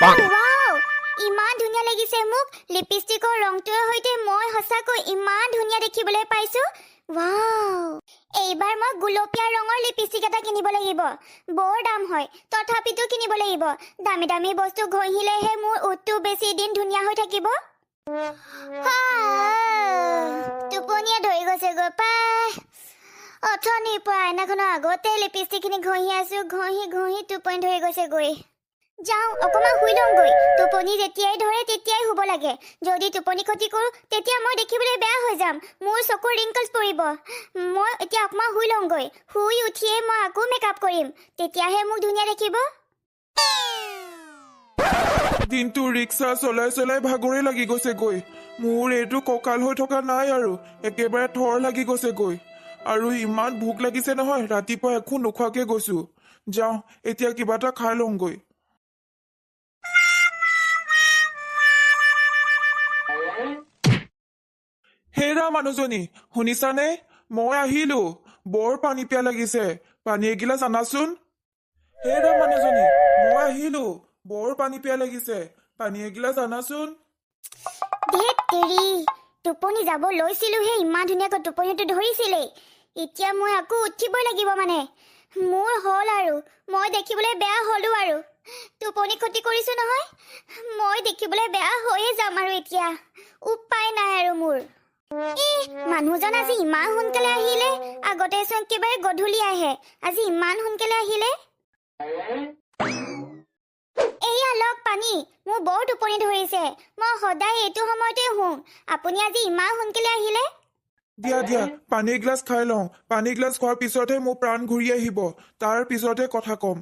wow ইমান ধুনীয়া লাগিছে মোক লিপষ্টিকৰ ৰংটোৰ সৈতে মই সঁচাকৈ ইমান ধুনীয়া দেখিবলৈ পাইছো ওয়াও এইবাৰ মই গুলপীয়া ৰঙৰ লিপষ্টিক এটা কিনিব লাগিব বৰ দাম হয় তথাপিতো কিনিব লাগিব দামী দামী বস্তু ঘঁহিলেহে মোৰ উঠটো বেছি দিন ধুনীয়া হৈ থাকিব টোপনিয়ে ধৰি গৈছে গৈ পাই অথনিৰ পৰা আইনাখনৰ আগতে লিপষ্টিকখিনি ঘঁহি আছো ঘঁহি ঘঁহি টোপনি ধৰি গৈছে গৈ যাও অকমান শুই লওঁগৈ টোপনি যেতিয়াই ধৰে তেতিয়াই শুব লাগে যদি টোপনি ক্ষতি কৰোঁ তেতিয়া মই দেখিবলৈ বেয়া হৈ যাম মোৰ চকুৰ ৰিংকলছ পৰিব মই এতিয়া অকমান শুই লওঁগৈ শুই উঠিয়ে মই আকৌ মেকআপ কৰিম তেতিয়াহে মোক ধুনীয়া দেখিব দিনটো ৰিক্সা চলাই চলাই ভাগৰে লাগি গৈছেগৈ মোৰ এইটো কঁকাল হৈ থকা নাই আৰু একেবাৰে থৰ লাগি গৈছেগৈ আৰু ইমান ভোক লাগিছে নহয় ৰাতিপুৱা একো নোখোৱাকে গৈছো যাওঁ এতিয়া কিবা এটা খাই লওঁগৈ হেৰা মানুহজনী শুনিছানে মই আহিলো বৰ পানী পিয়া লাগিছে পানী এগিলাচ আনাচোন হেৰা মানুহজনী মই আহিলো বৰ পানী পিয়া লাগিছে পানী এগিলাচ আনাচোন ধেত তেৰি টোপনি যাব লৈছিলোহে ইমান ধুনীয়াকৈ টোপনিটো ধৰিছিলেই এতিয়া মই আকৌ উঠিবই লাগিব মানে মোৰ হ'ল আৰু মই দেখিবলৈ বেয়া হ'লো আৰু টোপনি ক্ষতি কৰিছো নহয় মই দেখিবলৈ বেয়া হৈয়ে যাম আৰু এতিয়া উপায় নাই আৰু মোৰ মানুহজন আজি ইমান সোনকালে আহিলে আগতেচোন একেবাৰে গধূলি আহে আজি ইমান সোনকালে আহিলে এয়া লওক পানী মোৰ বৰ টোপনি ধৰিছে মই সদায় এইটো সময়তে শুওঁ আপুনি আজি ইমান সোনকালে আহিলে দিয়া দিয়া পানী এগিলাচ খাই লওঁ পানী এগিলাচ খোৱাৰ পিছতহে মোৰ প্ৰাণ ঘূৰি আহিব তাৰ পিছতহে কথা ক'ম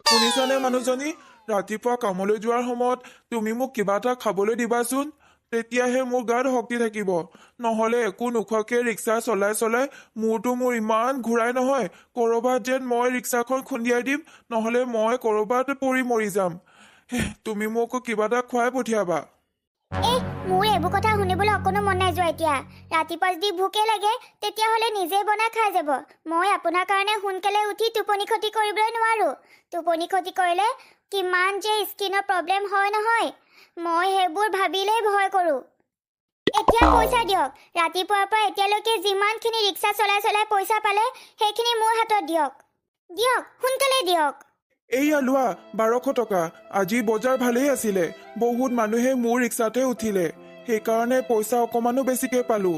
শুনিছানে মানুহজনী ৰাতিপুৱা কামলৈ যোৱাৰ সময়ত তুমি মোক কিবা এটা খাবলৈ দিবাচোন তেতিয়াহে মোৰ গাত শক্তি থাকিব নহ'লে একো নোখোৱাকে ৰিক্সা চলাই চলাই মোৰ ইমান ঘূৰাই নহয় ক'ৰবাত যেন মই ৰিক্সাখন খুন্দিয়াই দিম নহ'লে মই ক'ৰবাত পৰি মৰি যাম তুমি মোক কিবা এটা খুৱাই পঠিয়াবা মোৰ এইবোৰ কথা শুনিবলৈ অকণো মন নাই যোৱা এতিয়া ৰাতিপুৱা যদি ভোকে লাগে তেতিয়াহ'লে নিজে বনাই খাই যাব মই আপোনাৰ কাৰণে সোনকালে উঠি টোপনি ক্ষতি কৰিবলৈ নোৱাৰো টোপনি ক্ষতি কৰিলে কিমান যে স্কিনৰ প্ৰব্লেম হয় নহয় মই সেইবোৰ ভাবিলেই ভয় কৰোঁ এতিয়া পইচা দিয়ক ৰাতিপুৱাৰ পৰা এতিয়ালৈকে যিমানখিনি ৰিক্সা চলাই চলাই পইচা পালে সেইখিনি মোৰ হাতত দিয়ক দিয়ক সোনকালে দিয়ক এইয়া লোৱা 1200 টকা আজি বজাৰ ভালেই আছিলে বহুত মানুহে মোৰ ৰিক্সাতে উঠিলে সেইকাৰণে পইচা অকমানো বেছিকে পালো